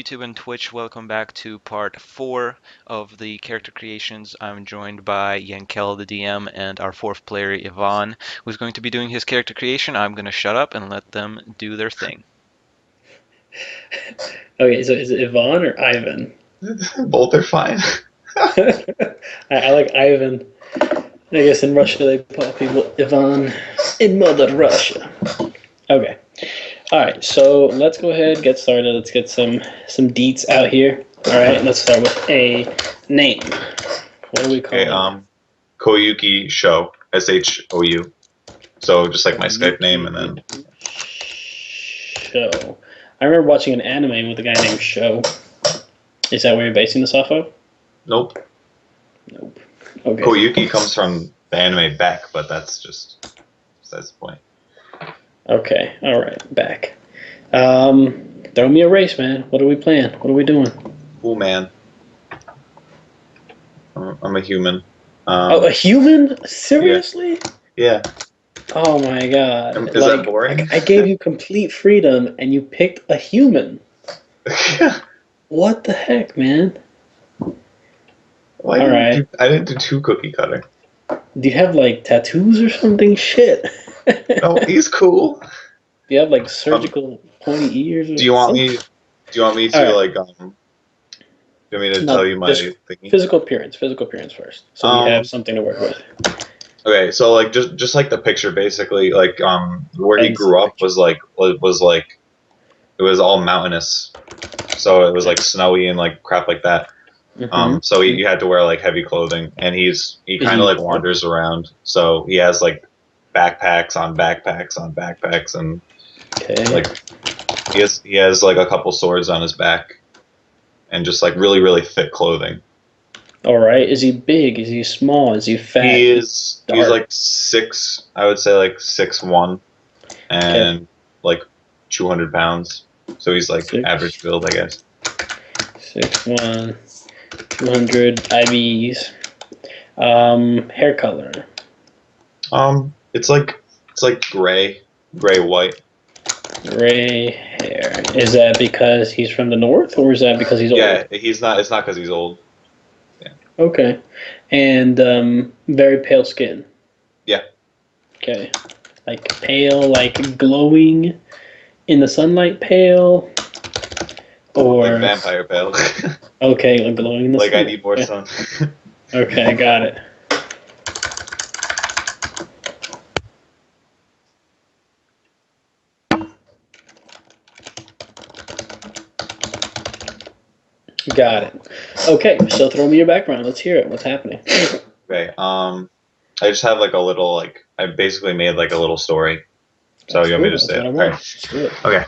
YouTube and Twitch, welcome back to part 4 of the character creations. I'm joined by Yankel, the DM, and our 4th player, Ivan, who's going to be doing his character creation. I'm going to shut up and let them do their thing. Okay, so is it Ivan or Ivan? Both are fine. I like Ivan. I guess in Russia they call people Ivan. In Mother Russia. Okay. Alright, so let's go ahead, get started. Let's get some deets out here. Alright, let's start with a name. What do we call it? Koyuki Show. Shou. So just like my Skype name, and then Show. I remember watching an anime with a guy named Show. Is that where you're basing this off of? Nope. Okay. Koyuki comes from the anime Back, but that's the point. Okay, alright, back. Throw me a race, man. What are we playing? What are we doing? Oh man. I'm a human. A human? Seriously? Yeah. Oh my god. Is that boring? I gave you complete freedom and you picked a human. What the heck, man? I didn't do two cookie cutter. Do you have like tattoos or something? Shit. No, he's cool. Do you have like surgical pointy ears? Or do you want me to right. do you want me to tell you my thingy? Physical appearance first. So we have something to work with. Okay, so like just like the picture basically, like where he grew up was like it was all mountainous. So it was like snowy and like crap like that. Mm-hmm. So he had to wear like heavy clothing, and he kind of like wanders around. So he has like backpacks on backpacks on backpacks, and like he has like a couple swords on his back, and just like really really thick clothing. All right. Is he big? Is he small? Is he fat? He's like 6. I would say like 6'1", and like 200 pounds. So he's like average build, I guess. 6'1", 200 IBs. Hair color. It's like gray white. Gray hair. Is that because he's from the north, or is that because he's old? Yeah, he's not. It's not because he's old. Yeah. Okay. And very pale skin. Yeah. Okay. Like pale, like glowing in the sunlight pale? Or like vampire pale. Okay, like glowing in the sunlight. Like I need more sun. Okay, got it. Got it. Okay, so throw me your background. Let's hear it. What's happening? Okay. I just have like a little I basically made like a little story. So you want me to say it? Right. Let's do it. Okay.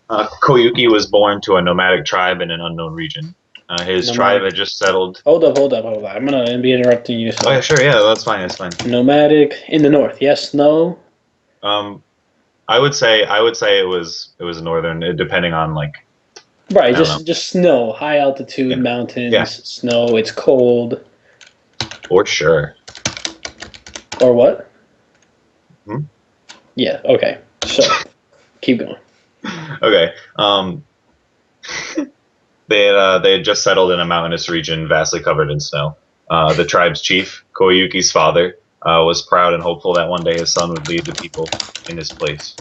Koyuki was born to a nomadic tribe in an unknown region. His tribe had just settled. Hold up. I'm gonna be interrupting you. So. Oh yeah, sure. Yeah, that's fine. That's fine. Nomadic in the north. Yes. No. I would say it was northern, depending on like. Right. Just snow, high altitude mountains, snow. It's cold. For sure. Or what? Hmm? Yeah. Okay. So, keep going. Okay. They had just settled in a mountainous region vastly covered in snow. The tribe's chief, Koyuki's father, was proud and hopeful that one day his son would lead the people in his place.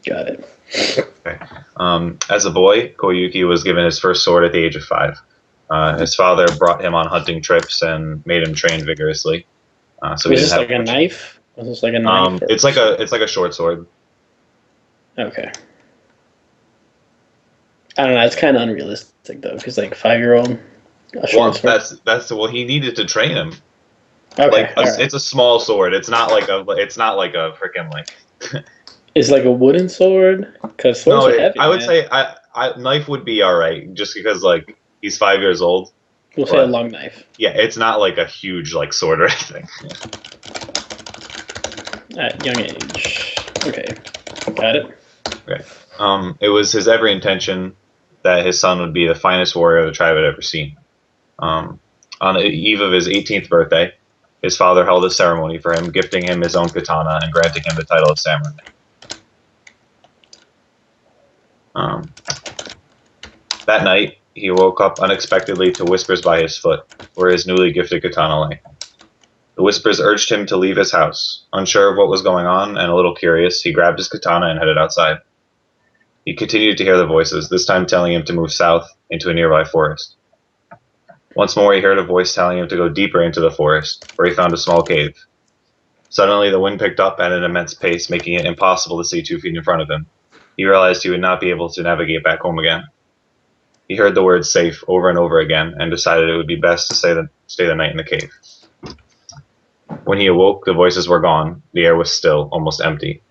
Got it. Okay. As a boy, Koyuki was given his first sword at the age of 5. His father brought him on hunting trips and made him train vigorously. So was this like a knife? Was this like a knife? It's like a short sword. Okay. I don't know. It's kind of unrealistic though, because like 5-year-old. Well, he needed to train him. Okay. It's a small sword. It's not like a freaking like. It's like a wooden sword, because swords are heavy. I would say I knife would be all right, just because like he's 5 years old. We'll say a long knife. Yeah, it's not like a huge like sword or anything. Yeah. At young age. Okay. Got it. Okay. It was his every intention that his son would be the finest warrior the tribe had ever seen. On the eve of his 18th birthday, his father held a ceremony for him, gifting him his own katana and granting him the title of samurai. That night, he woke up unexpectedly to whispers by his foot, where his newly gifted katana lay. The whispers urged him to leave his house. Unsure of what was going on and a little curious, he grabbed his katana and headed outside. He continued to hear the voices, this time telling him to move south into a nearby forest. Once more he heard a voice telling him to go deeper into the forest, where he found a small cave. Suddenly the wind picked up at an immense pace, making it impossible to see 2 feet in front of him. He realized he would not be able to navigate back home again. He heard the word safe over and over again and decided it would be best to stay the night in the cave. When he awoke, the voices were gone. The air was still, almost empty.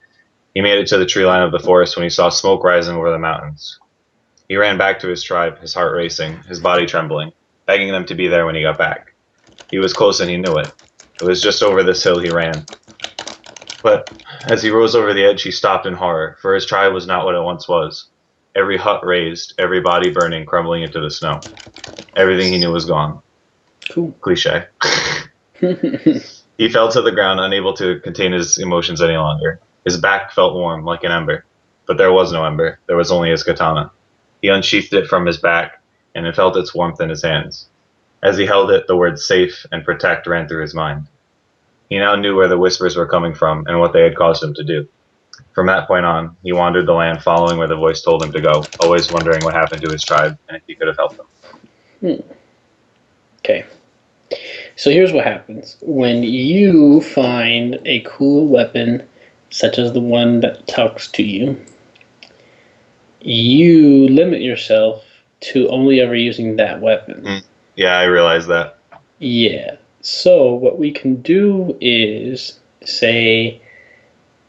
He made it to the tree line of the forest when he saw smoke rising over the mountains. He ran back to his tribe, his heart racing, his body trembling, begging them to be there when he got back. He was close and he knew it. It was just over this hill he ran. But as he rose over the edge, he stopped in horror, for his tribe was not what it once was. Every hut razed, every body burning, crumbling into the snow. Everything he knew was gone. Cool. Cliche. He fell to the ground, unable to contain his emotions any longer. His back felt warm, like an ember. But there was no ember. There was only his katana. He unsheathed it from his back, and it felt its warmth in his hands. As he held it, the words safe and protect ran through his mind. He now knew where the whispers were coming from and what they had caused him to do. From that point on, he wandered the land following where the voice told him to go, always wondering what happened to his tribe and if he could have helped them. Okay. So here's what happens. When you find a cool weapon, such as the one that talks to you, you limit yourself to only ever using that weapon. Yeah, I realized that. Yeah. So what we can do is, say,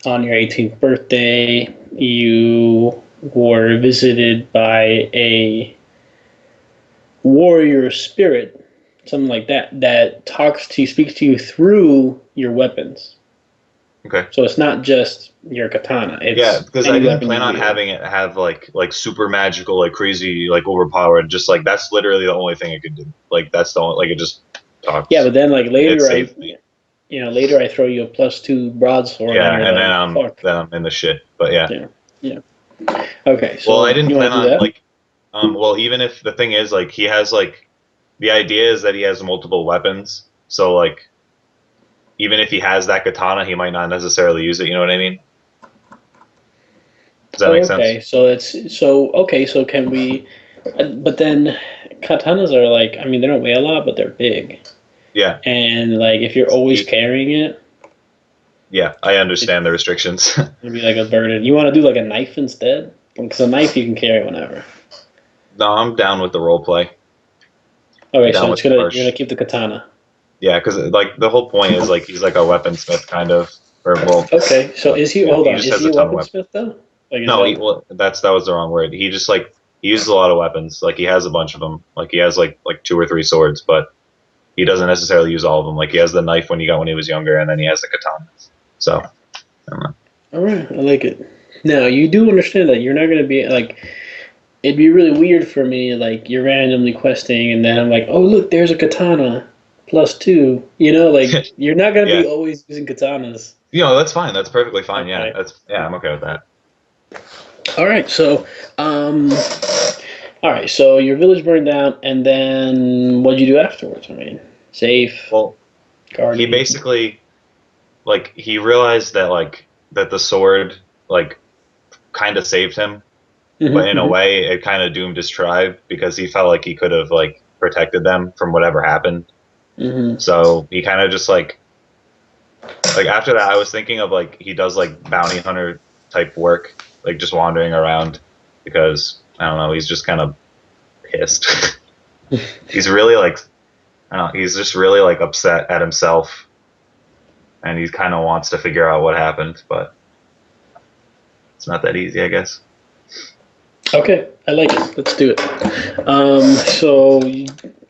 on your 18th birthday, you were visited by a warrior spirit, something like that, that speaks to you through your weapons. Okay. So it's not just your katana. It's because I didn't plan on having it have like super magical, like crazy, like overpowered. Just like that's literally the only thing it could do. Like that's the only, like it just talks. Yeah, but then like later later I throw you a +2 broadsword. Yeah, and then I'm in the shit. But yeah. Okay, so well, I didn't plan on that? like, well, even if the thing is like he has like, the idea is that he has multiple weapons. So like, even if he has that katana, he might not necessarily use it. You know what I mean? Does that make sense? Okay, so can we? But then katanas are like, I mean, they don't weigh a lot, but they're big. Yeah. And like, if you're always carrying it. Yeah, I understand the restrictions. It'd be like a burden. You want to do like a knife instead? Because a knife you can carry whenever. No, I'm down with the role play. Okay, so you're gonna keep the katana. Yeah, because like the whole point is like he's like a weaponsmith kind of, or well. Okay, so is he? Hold on, is he a weaponsmith though? Like, no, that was the wrong word. He just like he uses a lot of weapons. Like he has a bunch of them. Like he has like 2 or 3 swords, but he doesn't necessarily use all of them. Like he has the knife when he was younger, and then he has the katana. So, I don't know. All right, I like it. Now you do understand that you're not gonna be like. It'd be really weird for me, like you're randomly questing, and then I'm like, oh look, there's a katana, +2. You know, like you're not gonna be always using katanas. You know, that's fine. That's perfectly fine. Okay. Yeah, I'm okay with that. All right, so your village burned down, and then what'd you do afterwards? I mean, safe. Well, he basically, like, he realized that that the sword kind of saved him. But in a way, it kind of doomed his tribe because he felt like he could have protected them from whatever happened. So he kind of just like after that, I was thinking of he does bounty hunter type work, just wandering around because I don't know, he's just kind of pissed. He's really I don't know, he's just really upset at himself, and he kind of wants to figure out what happened, but it's not that easy, I guess. Okay, I like it. Let's do it. So you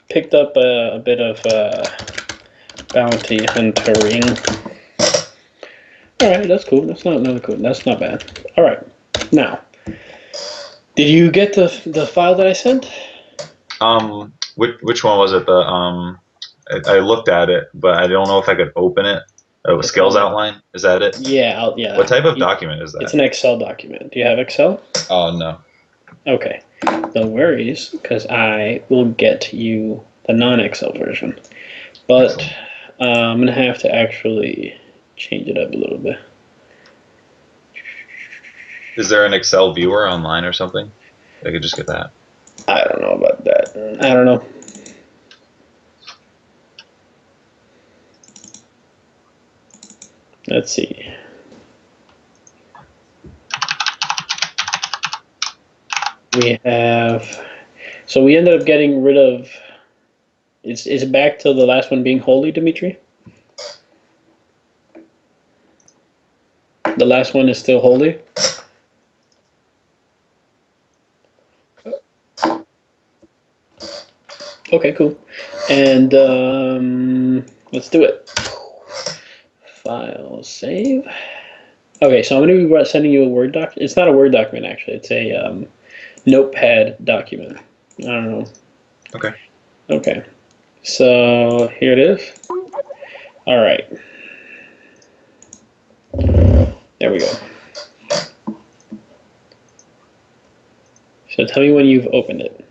picked up a bit of bounty hunting. All right, that's cool. That's not bad. All right, now, did you get the file that I sent? Which one was it? I looked at it, but I don't know if I could open it. Oh, skills outline? Is that it? Yeah, yeah. What type of document is that? It's an Excel document. Do you have Excel? Oh, no. Okay. No worries, because I will get you the non-Excel version. But I'm going to have to actually change it up a little bit. Is there an Excel viewer online or something? I could just get that. I don't know about that. I don't know. Let's see. We have... So we ended up getting rid of... Is it back to the last one being holy, Dimitri? The last one is still holy? Okay, cool. And let's do it. File, save. Okay, so I'm going to be sending you a Word doc. It's not a Word document, actually. It's a Notepad document. I don't know. Okay. Okay. So here it is. All right. There we go. So tell me when you've opened it.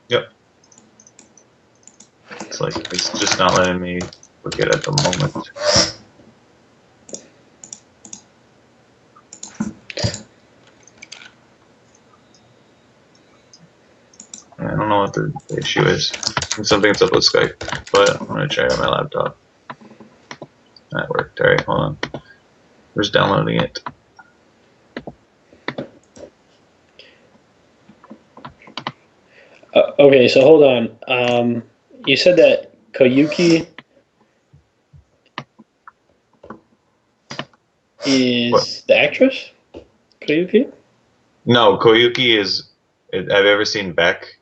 Yep. It's just not letting me look at it at the moment. I don't know what the issue is. Something's up with Skype, but I'm gonna try it on my laptop. That worked. All right, hold on. Where's downloading it? Okay, so hold on. You said that Koyuki is What? the actress? Koyuki? No, Koyuki is. Have you ever seen Beck?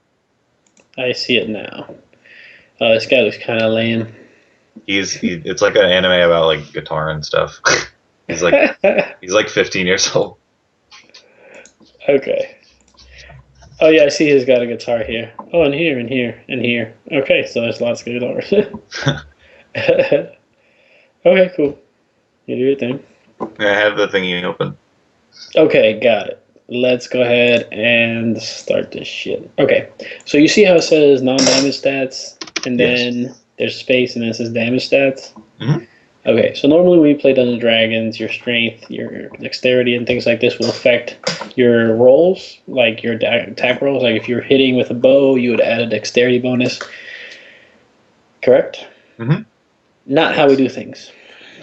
I see it now. This guy looks kind of lame. It's like an anime about like guitar and stuff. he's like 15 years old. Okay. Oh yeah, I see he's got a guitar here. Oh, and here, and here, and here. Okay, so there's lots of guitars. Okay, cool. You do your thing. I have the thingy open. Okay, got it. Let's go ahead and start this shit. Okay, so you see how it says non-damage stats, and then there's space, and then it says damage stats? Mm-hmm. Okay, so normally when you play Dungeons & Dragons, your strength, your dexterity, and things like this will affect your rolls, like your attack rolls. Like if you're hitting with a bow, you would add a dexterity bonus. Correct? Mm-hmm. Not how we do things.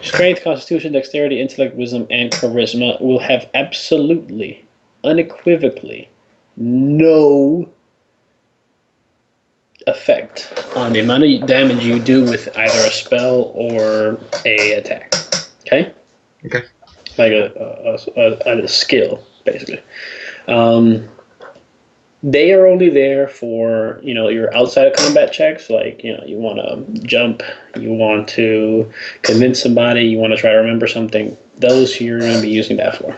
Strength, constitution, dexterity, intellect, wisdom, and charisma will have absolutely, unequivocally, no effect on the amount of damage you do with either a spell or a attack. Okay? Okay. Like a skill, basically. They are only there for, your outside of combat checks, like, you want to jump, you want to convince somebody, you want to try to remember something. Those you're going to be using that for.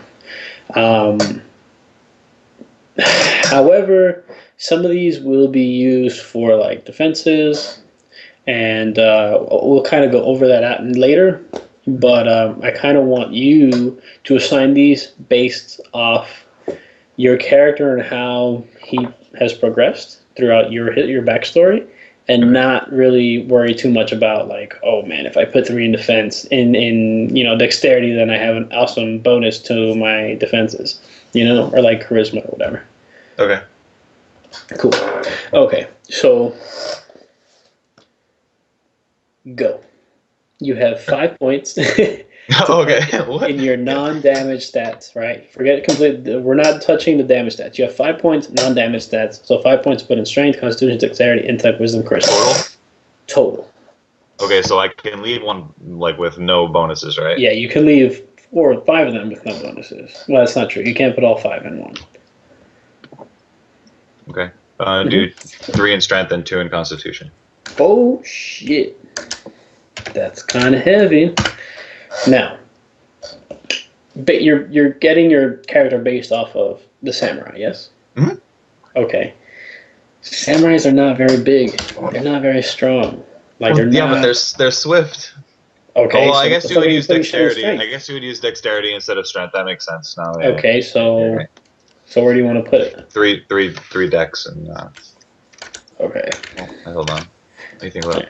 However, some of these will be used for like defenses, and we'll kind of go over that later. But I kind of want you to assign these based off your character and how he has progressed throughout your backstory, and not really worry too much about like, oh man, if I put 3 in defense in dexterity, then I have an awesome bonus to my defenses, or like charisma or whatever. Okay. Cool. Okay, so go. You have 5 points. Okay. What? In your non-damage stats, right? Forget completely. We're not touching the damage stats. You have 5 points non-damage stats. So 5 points put in strength, constitution, dexterity, intellect, wisdom, charisma. Total. Okay, so I can leave one like with no bonuses, right? Yeah, you can leave 4 or 5 of them with no bonuses. Well, that's not true. You can't put all 5 in one. Okay. Do 3 in strength and 2 in constitution. Oh shit. That's kind of heavy. Now, but you're getting your character based off of the samurai, yes? Mm-hmm. Okay. Samurais are not very big. They're not very strong. Like they're not. But they're swift. Okay. Oh, well, I guess you would use dexterity. Strength. I guess you would use dexterity instead of strength. That makes sense now. Okay, so right. So where do you want to put it? Three decks and. Okay. Hold on. What do you think about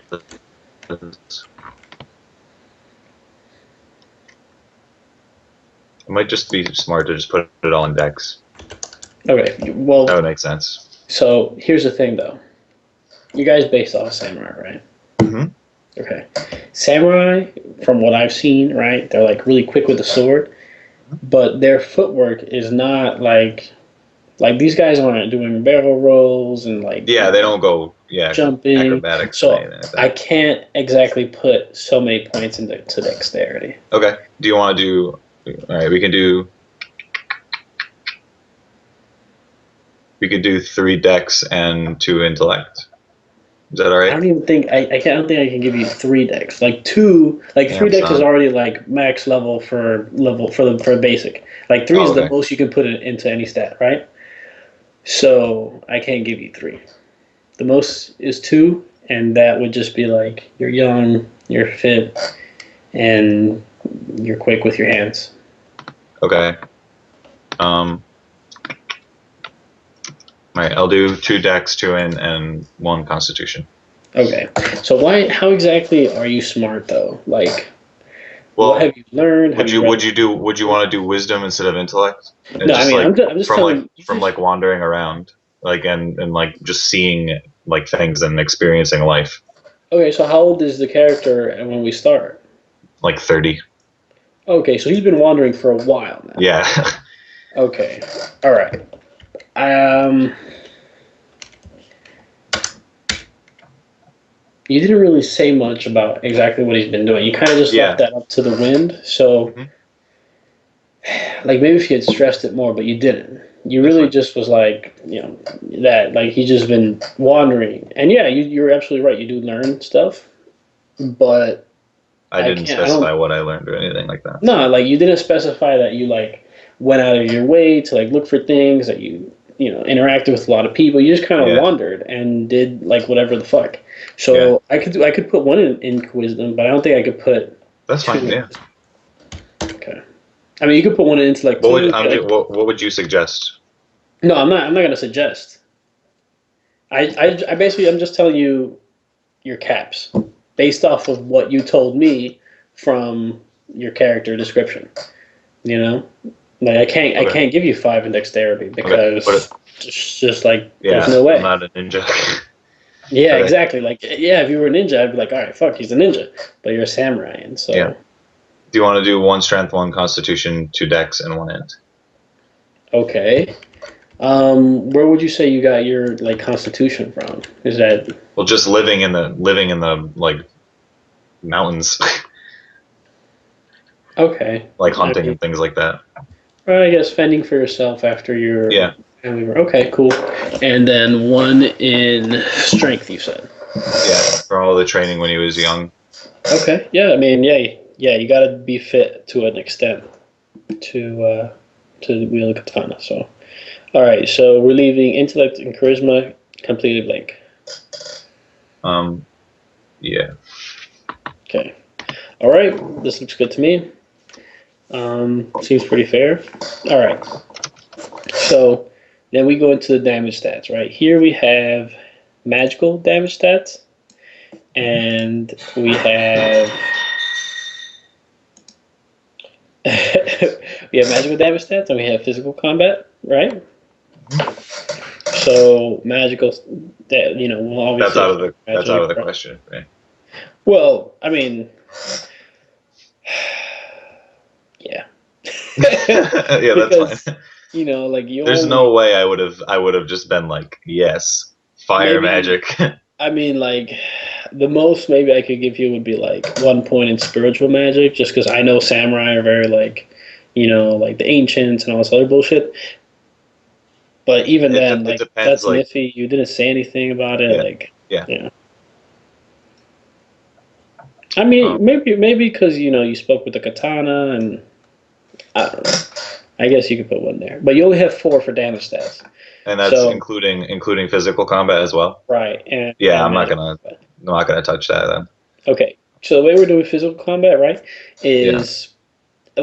this? It might just be smart to just put it all in decks. Okay. Well, that would make sense. So here's the thing, though. You guys based off samurai, right? Mm-hmm. Okay. Samurai, from what I've seen, right, they're like really quick with the sword, but their footwork is not like these guys aren't doing barrel rolls and like they don't go jumping. acrobatics. So I can't exactly put so many points into dexterity. Okay. Do you want to do? All right, we can do. We could do 3 dex and 2 intellect. Is that all right? I don't even think I don't think I can give you 3 decks. Like 2, like 3 decks is already like max level for basic. Like 3 is the most you can put it into any stat, right? So I can't give you 3. The most is 2, and that would just be like you're young, you're fit, and you're quick with your hands. Okay. All right, I'll do 2 dex, 2 in, and 1 constitution. Okay. So how exactly are you smart though? Like, what have you learned? Would you want to do wisdom instead of intellect? And no, I mean, I'm just telling from like wandering around, like and like just seeing like things and experiencing life. Okay, so how old is the character when we start? Like 30. Okay, so he's been wandering for a while now. Yeah. Okay. All right. You didn't really say much about exactly what he's been doing. You kind of just left that up to the wind. So, like maybe if you had stressed it more, but you didn't. You really just was like, that like he's just been wandering. And yeah, you're absolutely right. You do learn stuff, but I didn't specify what I learned or anything like that. No, like you didn't specify that you like went out of your way to like look for things, that you interacted with a lot of people. You just kind of wandered and did like whatever the fuck. So I could put 1 in wisdom, but I don't think I could put. That's fine. Yeah. Okay. I mean, you could put 1 in intellect. What would you suggest? No, I'm not going to suggest. I basically I'm just telling you your caps based off of what you told me from your character description. Like I can't give you 5 in dexterity because just like there's no way. I'm not a ninja. Yeah, exactly. Like if you were a ninja, I'd be like, all right, fuck, he's a ninja. But you're a samurai, and so. Yeah. Do you want to do 1 strength, 1 constitution, 2 dex, and 1 int? Okay. Where would you say you got your like constitution from? Is that just living in the like mountains? Okay. Like hunting and things like that. Well, I guess fending for yourself after your family. Okay, cool. And then 1 in strength, you said. Yeah, from all the training when he was young. Okay. Yeah, I mean, you got to be fit to an extent to wield a katana. So, all right. So we're leaving intellect and charisma completely blank. Yeah. Okay. All right. This looks good to me. Seems pretty fair. All right. So then we go into the damage stats, right? Here we have magical damage stats, and we have magical damage stats, and we have physical combat, right? So magical, we'll obviously that's out of the question, right? Well, I mean. Yeah. Yeah, that's fine. There's no way I would have just been like, yes, fire magic. I mean, like, the most maybe I could give you would be like 1 point in spiritual magic, just because I know samurai are very like, like the ancients and all this other bullshit. But even then, like, that's iffy. You didn't say anything about it, yeah. I mean, maybe because you spoke with the katana, and I don't know. I guess you could put 1 there, but you only have 4 for damage stats, and that's including physical combat as well. Right. And I'm not gonna touch that then. Okay, so the way we're doing physical combat, right, is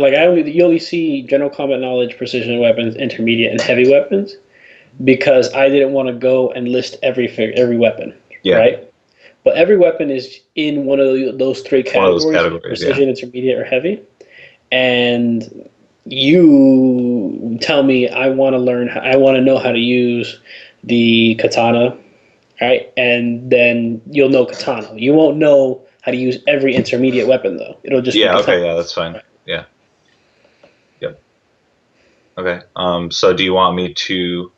like you only see general combat knowledge, precision weapons, intermediate, and heavy weapons because I didn't want to go and list every weapon, Yeah. right? But every weapon is in one of those three One of those categories: categories, yeah. precision, intermediate, or heavy. And you tell me I want to learn, I want to know how to use the katana, right? And then you'll know katana. You won't know how to use every intermediate weapon though. It'll just be Yeah. katana. Okay. Yeah, that's fine. Right. Yeah. Yep. Okay. So do you want me to?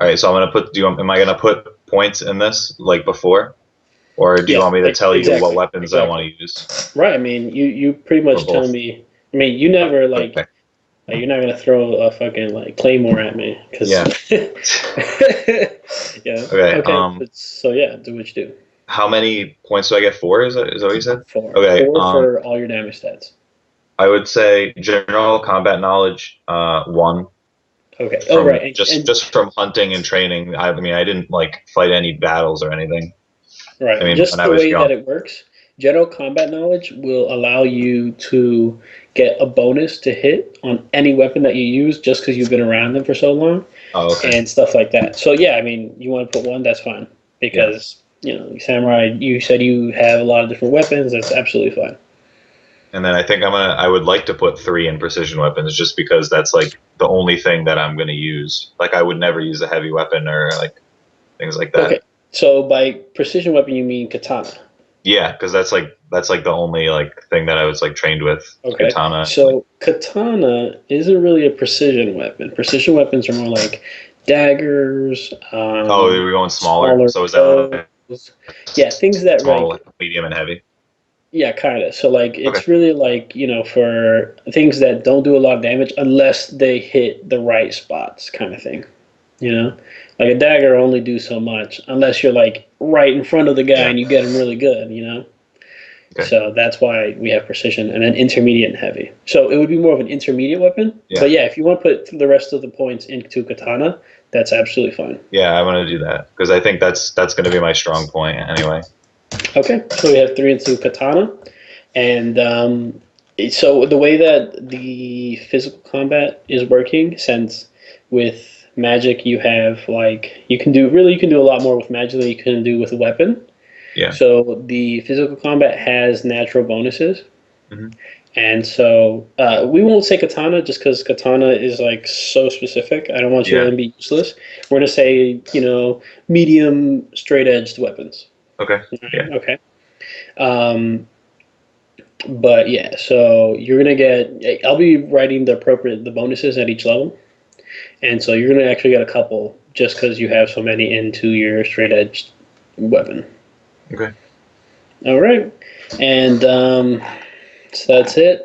All right. So I'm gonna put. Am I gonna put points in this like before, or do you Yeah, want me to tell you what exactly, weapons I want exactly. to use, Right. I mean, you pretty or much tell both? me. I mean, you never Okay. like you're not gonna throw a fucking like claymore at me because. Yeah. Yeah. Okay. Okay. So yeah, do what you do. How many points do I get? Four? Is that what you said? Four. Okay. Four for all your damage stats. I would say general combat knowledge, one Okay. Oh, from right. And just from hunting and training. I mean, I didn't like fight any battles or anything. I right. mean, when Just I the was way that young. it works, general combat knowledge will allow you to get a bonus to hit on any weapon that you use just because you've been around them for so long Oh, okay. and stuff like that. So, yeah, I mean, you want to put one, that's fine. Yeah. Because, samurai, you said you have a lot of different weapons. That's absolutely fine. And then I think I would like to put three in precision weapons just because that's like the only thing that I'm gonna use. Like I would never use a heavy weapon or like things like Okay. that. So, by precision weapon, you mean katana. Yeah, because that's like the only like thing that I was like trained with Okay. katana. Like So katana isn't really a precision weapon. Precision weapons are more like daggers, oh, we were going smaller. smaller So is that bows. like Yeah, things that small, like like medium, and heavy? yeah, kind of. So like Okay. it's really like, for things that don't do a lot of damage unless they hit the right spots kind of thing. You know? Like a dagger only do so much unless you're like right in front of the guy Yeah. and you get him really good. Okay. So that's why we have precision and then intermediate and heavy. So it would be more of an intermediate weapon. Yeah. But yeah, if you want to put the rest of the points into katana, that's absolutely fine. Yeah, I want to do that because I think that's going to be my strong point anyway. Okay, so we have three into katana. And so the way that the physical combat is working, since with magic you have like you can do a lot more with magic than you can do with a weapon. Yeah. So the physical combat has natural bonuses. Hmm. And so we won't say katana just because katana is like so specific. I don't want you Yeah. to be useless. We're gonna say medium straight edged weapons. Okay. Yeah. Okay. Um, but yeah, so you're gonna get. I'll be writing the bonuses at each level, and so you're gonna actually get a couple just because you have so many into your straight edged weapon. Okay. All right, and so that's it.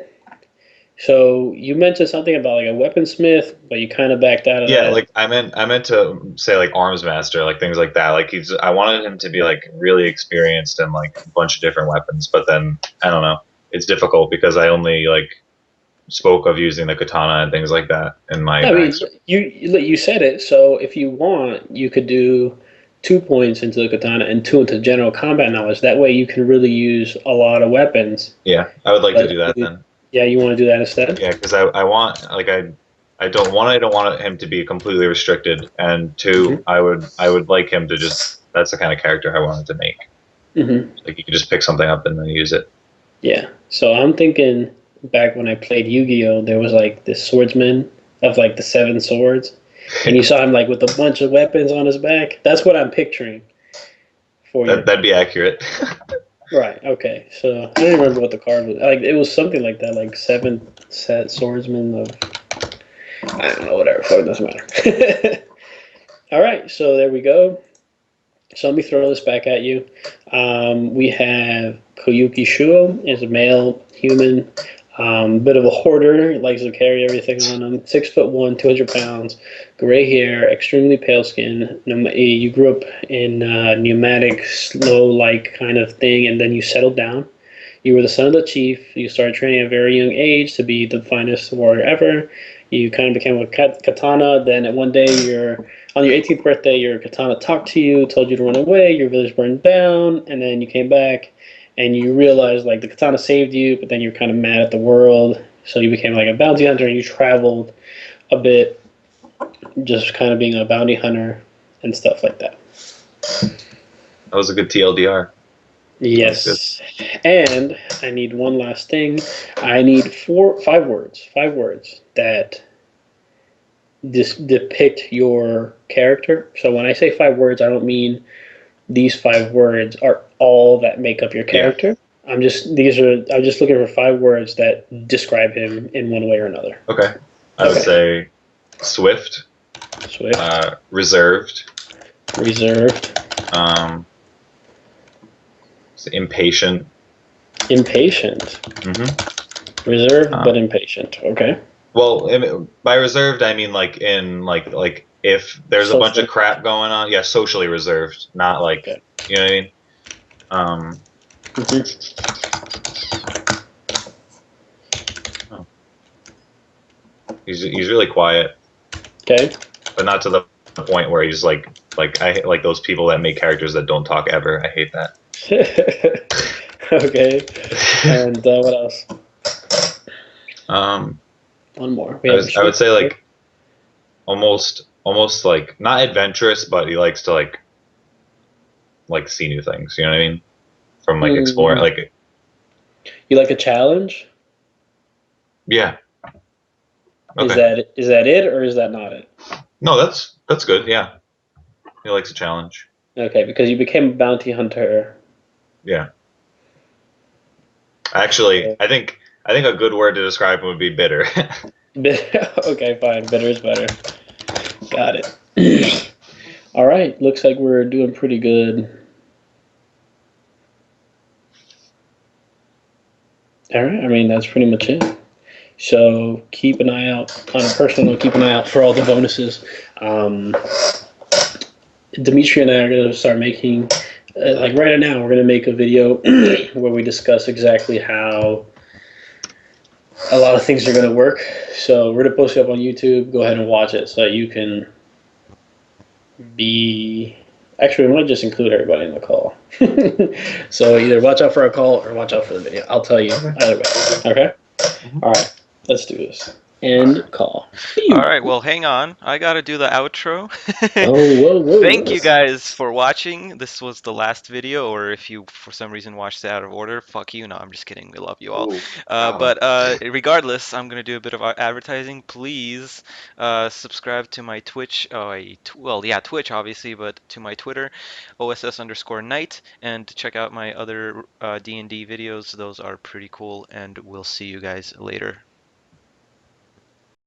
So you mentioned something about like a weaponsmith, but you kind of backed out of Yeah, that. like I meant to say like arms master, like things like that. Like I wanted him to be like really experienced in like a bunch of different weapons, but then I don't know. It's difficult because I only like spoke of using the katana and things like that in my I mean, backstory. you said it. So if you want, you could do 2 points into the katana and two into general combat knowledge. That way, you can really use a lot of weapons. Yeah, I would like to But do that then. yeah, you want to do that instead. Yeah, because I want like I don't want him to be completely restricted, and Hmm. two, I would like him to just that's the kind of character I wanted to make. Hmm. Like you can just pick something up and then use it. Yeah. So I'm thinking back when I played Yu-Gi-Oh, there was like this swordsman of like the seven swords, and you saw him like with a bunch of weapons on his back. That's what I'm picturing for your That'd be accurate. right. Okay. So I don't remember what the card was. Like it was something like that, like seven set swordsman of I don't know, whatever. Fuck, it doesn't matter. All right. So there we go. So let me throw this back at you. We have Koyuki Shuo is a male human, bit of a hoarder, likes to carry everything on him. 6'1", 200 pounds, gray hair, extremely pale skin. You grew up in pneumatic, slow-like kind of thing, and then you settled down. You were the son of the chief. You started training at a very young age to be the finest warrior ever. You kind of became a katana. Then at one day, on your 18th birthday, your katana talked to you, told you to run away. Your village burned down, and then you came back, and you realized like the katana saved you, but then you're kind of mad at the world, So you became like a bounty hunter. You traveled a bit, just kind of being a bounty hunter and stuff like that. That was a good TLDR. That was good. Yes. And I need one last thing. I need 5 words that depict your character. So when I say 5 words, I don't mean these 5 words are all that make up your Yeah. character. I'm just looking for 5 words that describe him in one way or another. Okay. I would say swift, Swift, reserved, reserved, um, impatient. impatient. Reserved but impatient. Okay. Well, by reserved I mean like in like if there's a bunch of Socially. crap going on, yeah, socially reserved, not like Okay. you know what I mean. Mhm. Oh, he's really quiet, Okay. but not to the point where he's like I hate like those people that make characters that don't talk ever. I hate that. Okay. And what else? um, One more. We have I would say like almost like not adventurous, but he likes to like see new things. You know what I mean? From like exploring, Mm, like you like a challenge? yeah, Is okay, that it or is that not it? no, that's good. Yeah, he likes a challenge. Okay, because you became a bounty hunter. Yeah, actually, I think a good word to describe him would be bitter. Okay, fine. Better is better. Got it. All right. Looks like we're doing pretty good. All right. I mean, that's pretty much it. So keep an eye out on a personal note. Keep an eye out for all the bonuses. Um, Dimitri and I are going to start making, like right now, we're going to make a video where we discuss exactly how a lot of things are going to work. So we're going to post it up on YouTube. Go ahead and watch it so that you can be. Actually, we might just include everybody in the call. So either watch out for our call or watch out for the video. I'll tell you either way. Okay? All right. Let's do this. End call. All right, well, hang on. I gotta do the outro. Oh, whoa, whoa, Thank whoa. you guys for watching. This was the last video, or if you for some reason watched it out of order, fuck you. No, I'm just kidding. We love you all. Ooh, But regardless, I'm gonna do a bit of advertising. Please subscribe to my Twitch. Well, yeah, Twitch obviously, but to my Twitter, OSS_Nite, and check out my other D&D videos. Those are pretty cool, and we'll see you guys later.